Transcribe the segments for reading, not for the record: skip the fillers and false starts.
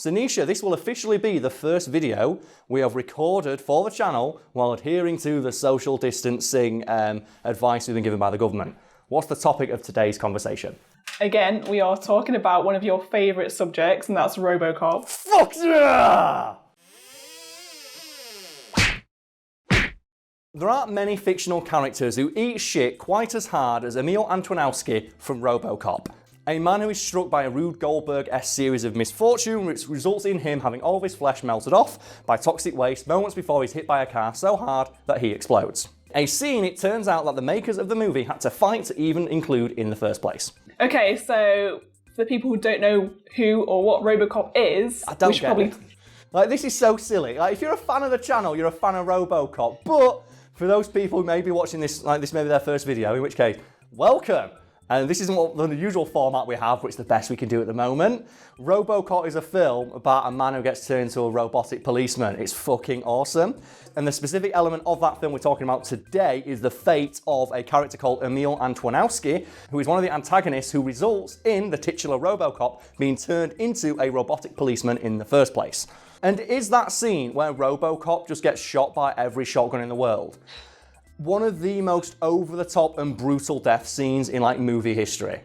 So Nisha, this will officially be the first video we have recorded for the channel while adhering to the social distancing advice we've been given by the government. What's the topic of today's conversation? Again, we are talking about one of your favourite subjects, and that's RoboCop. Fuck yeah! There aren't many fictional characters who eat shit quite as hard as Emil Antonowski from RoboCop. A man who is struck by a Rube Goldberg-esque series of misfortune which results in him having all of his flesh melted off by toxic waste moments before he's hit by a car so hard that he explodes. A scene it turns out that the makers of the movie had to fight to even include in the first place. Okay, so for the people who don't know who or what RoboCop is, we should probably... Like, this is so silly. Like, if you're a fan of the channel, you're a fan of RoboCop, but for those people who may be watching this, like this may be their first video, in which case, welcome. And this isn't what the usual format we have, but it's the best we can do at the moment. RoboCop is a film about a man who gets turned into a robotic policeman. It's fucking awesome. And the specific element of that film we're talking about today is the fate of a character called Emil Antonowski, who is one of the antagonists who results in the titular RoboCop being turned into a robotic policeman in the first place. And is that scene where RoboCop just gets shot by every shotgun in the world one of the most over-the-top and brutal death scenes in like movie history?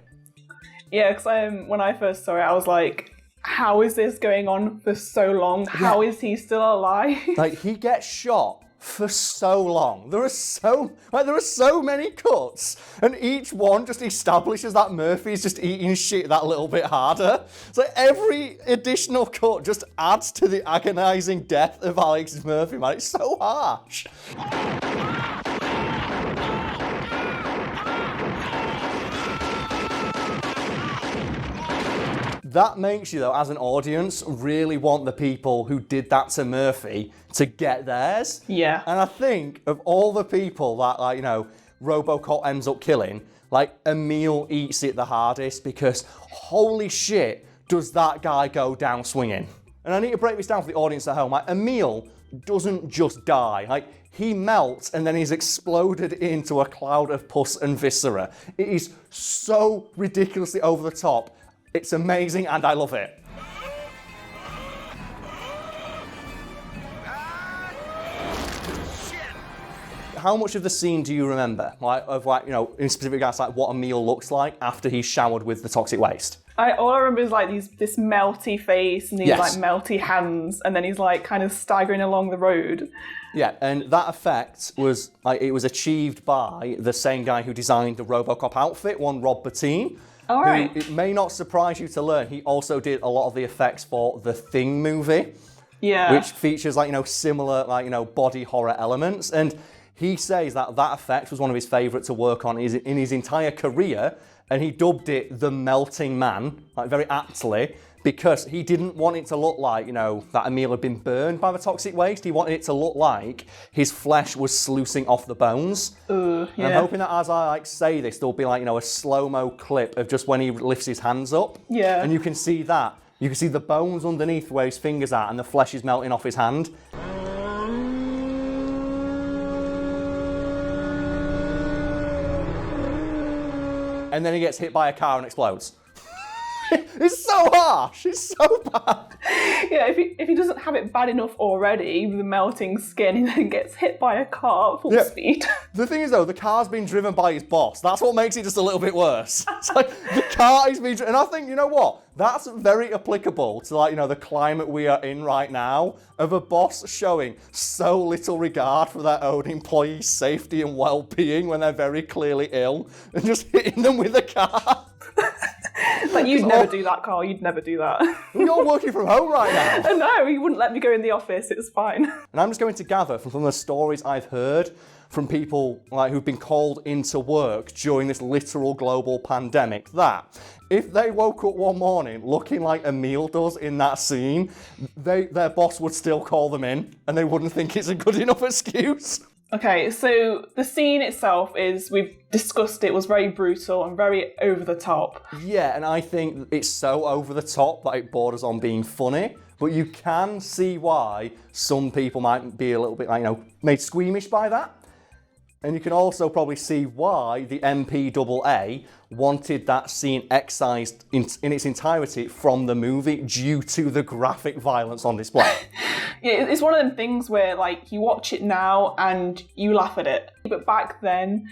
Yeah, because when I first saw it, I was like, how is this going on for so long? How is he still alive? Like, he gets shot for so long. There are so many cuts, and each one just establishes that Murphy's just eating shit that little bit harder. So every additional cut just adds to the agonizing death of Alex Murphy, man. It's so harsh. That makes you, though, as an audience, really want the people who did that to Murphy to get theirs. Yeah. And I think of all the people that, like, you know, RoboCop ends up killing, like, Emil eats it the hardest because, holy shit, does that guy go down swinging. And I need to break this down for the audience at home. Like, Emil doesn't just die. Like, he melts and then he's exploded into a cloud of pus and viscera. It is so ridiculously over the top. It's amazing and I love it. How much of the scene do you remember? Like, of like, you know, in specific regards, like what Emil looks like after he's showered with the toxic waste? All I remember is like this melty face and these like melty hands, and then he's like kind of staggering along the road. Yeah, and that effect was like, it was achieved by the same guy who designed the RoboCop outfit, one Rob Bottin. All right. Who, it may not surprise you to learn, he also did a lot of the effects for the Thing movie. Yeah. Which features like, you know, similar like, you know, body horror elements. And he says that that effect was one of his favourite to work on in his entire career. And he dubbed it the Melting Man, like very aptly, because he didn't want it to look like, you know, that Emil had been burned by the toxic waste. He wanted it to look like his flesh was sluicing off the bones. Yeah. And I'm hoping that as I like say this, there'll be like, you know, a slow-mo clip of just when he lifts his hands up. Yeah. And you can see that. You can see the bones underneath where his fingers are and the flesh is melting off his hand. And then he gets hit by a car and explodes. It's so harsh. It's so bad. Yeah, if he doesn't have it bad enough already with the melting skin, he then gets hit by a car at full speed. The thing is, though, the car's been driven by his boss. That's what makes it just a little bit worse. It's like the car is being driven. And I think, you know what? That's very applicable to, like, you know, the climate we are in right now of a boss showing so little regard for their own employees' safety and well-being when they're very clearly ill and just hitting them with a car. Like, you'd never do that, Karl. You'd never do that. You're working from home right now. No, he wouldn't let me go in the office. It's fine. And I'm just going to gather from some of the stories I've heard from people like who've been called into work during this literal global pandemic that if they woke up one morning looking like Emil does in that scene, their boss would still call them in and they wouldn't think it's a good enough excuse. Okay, so the scene itself is, we've discussed it, was very brutal and very over the top. Yeah, and I think it's so over the top that it borders on being funny, but you can see why some people might be a little bit, like, you know, made squeamish by that. And you can also probably see why the MPAA wanted that scene excised in its entirety from the movie due to the graphic violence on display. Yeah, it's one of them things where, like, you watch it now and you laugh at it. But back then,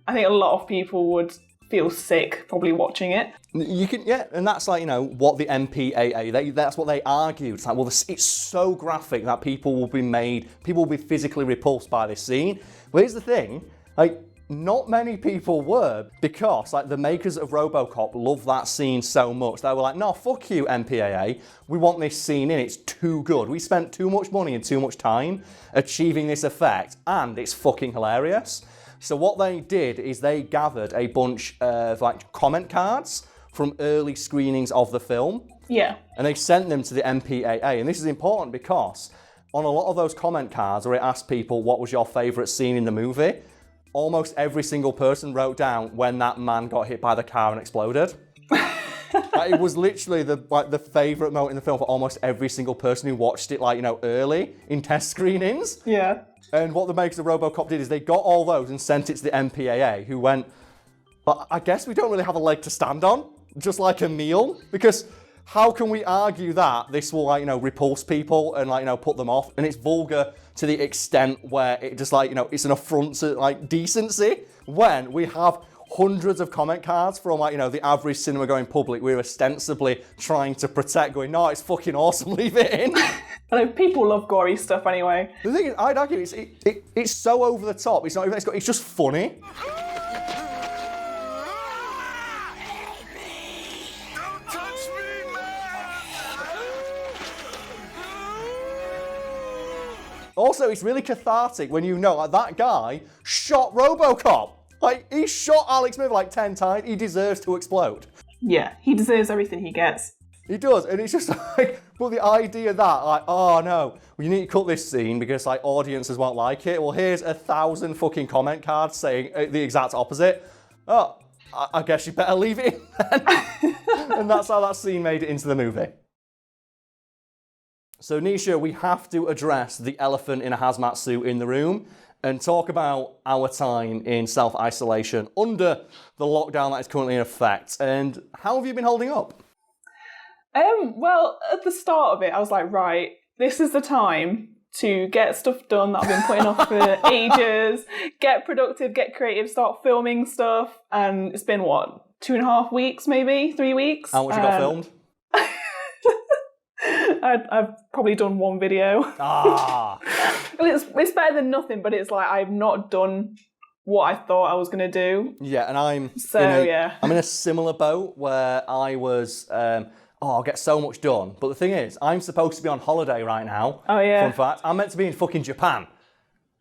I think a lot of people would feel sick probably watching it. You can, yeah, and that's like, you know, what the MPAA, that's what they argued. It's like, well, it's so graphic that people will be physically repulsed by this scene. But here's the thing, like, not many people were, because like the makers of RoboCop love that scene so much. They were like, no, fuck you, MPAA. We want this scene in. It's too good. We spent too much money and too much time achieving this effect, and it's fucking hilarious. So what they did is they gathered a bunch of like comment cards from early screenings of the film. Yeah. And they sent them to the MPAA. And this is important because on a lot of those comment cards where it asked people what was your favourite scene in the movie, almost every single person wrote down when that man got hit by the car and exploded. It was literally the favourite moment in the film for almost every single person who watched it, like, you know, early in test screenings. Yeah. And what the makers of RoboCop did is they got all those and sent it to the MPAA, who went, but I guess we don't really have a leg to stand on, just like a meal, because how can we argue that this will, like, you know, repulse people and, like, you know, put them off? And it's vulgar to the extent where it just, like, you know, it's an affront to, like, decency, when we have hundreds of comment cards from, like, you know, the average cinema going public we're ostensibly trying to protect, going, no, it's fucking awesome, leave it in. I know people love gory stuff anyway. The thing is, I'd argue it's so over the top. It's not even, it's just funny. Also, it's really cathartic when you know, like, that guy shot RoboCop. Like, he shot Alex Smith like 10 times. He deserves to explode. Yeah, he deserves everything he gets. He does, and it's just like, but the idea that, like, oh no, you need to cut this scene because, like, audiences won't like it. Well, here's 1,000 fucking comment cards saying the exact opposite. Oh, I guess you better leave it in then. And that's how that scene made it into the movie. So, Nisha, we have to address the elephant in a hazmat suit in the room and talk about our time in self-isolation under the lockdown that is currently in effect. And how have you been holding up? Well, at the start of it, I was like, right, this is the time to get stuff done that I've been putting off for ages, get productive, get creative, start filming stuff. And it's been, what, 2.5 weeks, maybe? 3 weeks? How much you got filmed? I've probably done one video. Ah! It's better than nothing, but it's like I've not done what I thought I was going to do. Yeah, and I'm in a similar boat where I was, I'll get so much done. But the thing is, I'm supposed to be on holiday right now. Oh, yeah. Fun fact, I'm meant to be in fucking Japan.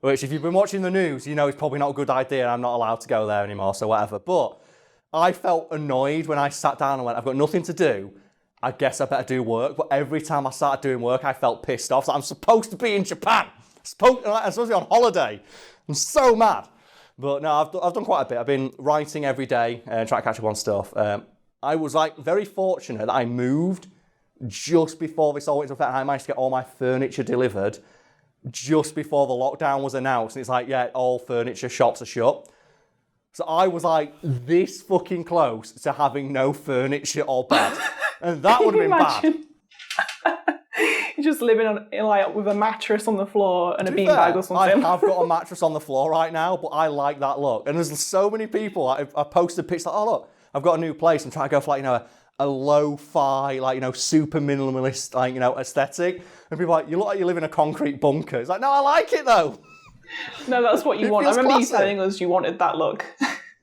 Which, if you've been watching the news, you know it's probably not a good idea and I'm not allowed to go there anymore, so whatever. But I felt annoyed when I sat down and went, I've got nothing to do. I guess I better do work. But every time I started doing work, I felt pissed off. So I'm supposed to be in Japan. I'm supposed to be on holiday. I'm so mad. But no, I've done quite a bit. I've been writing every day and trying to catch up on stuff. I was like very fortunate that I moved just before this all went into effect. I managed to get all my furniture delivered just before the lockdown was announced. And it's like, yeah, all furniture shops are shut. So I was like this fucking close to having no furniture or bed. And that would have been bad. You're just living on, like, with a mattress on the floor and a beanbag or something. I have got a mattress on the floor right now, but I like that look. And there's so many people, I posted pictures like, oh look, I've got a new place. I'm trying to go for, like, you know, a lo-fi, like, you know, super minimalist, like, you know, aesthetic. And people are like, you look like you live in a concrete bunker. It's like, no, I like it though. No, that's what you want. I remember you telling us you wanted that look.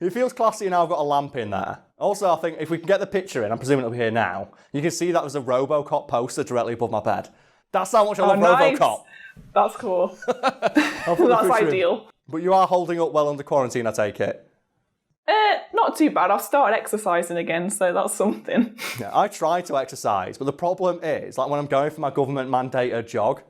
It feels classy, and now I've got a lamp in there. Also, I think if we can get the picture in, I'm presuming it'll be here now, you can see that there's a RoboCop poster directly above my bed. That's how much I love RoboCop. That's cool. That's ideal. But you are holding up well under quarantine, I take it? Not too bad. I've started exercising again, so that's something. Yeah, I try to exercise, but the problem is, like, when I'm going for my government-mandated jog,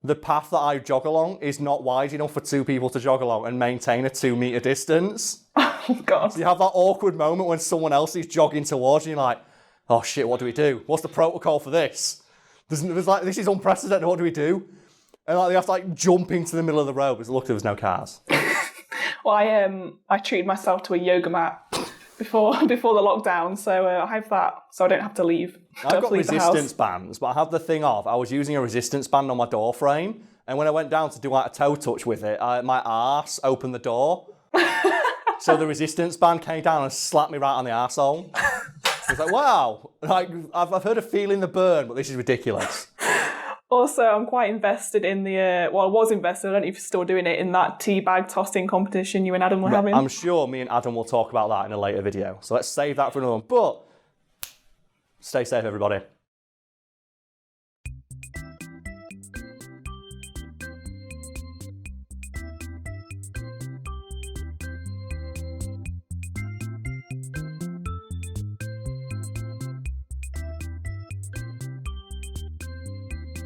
the path that I jog along is not wide enough for two people to jog along and maintain a 2 metre distance. Oh, God. So you have that awkward moment when someone else is jogging towards you and you're like, oh shit, what do we do? What's the protocol for this? There's like, this is unprecedented, what do we do? And like, they have to, like, jump into the middle of the road, but luckily there's no cars. Well, I treated myself to a yoga mat before the lockdown, so I have that, so I don't have to leave. I've got resistance bands, but I have the thing of, I was using a resistance band on my door frame, and when I went down to do like a toe touch with it, my arse opened the door. So the resistance band came down and slapped me right on the arsehole. I was like, wow, like, I've heard of feeling the burn, but this is ridiculous. Also, I'm quite invested in I was invested, I don't know if you're still doing it, in that teabag tossing competition you and Adam were having. I'm sure me and Adam will talk about that in a later video. So let's save that for another one. But stay safe, everybody.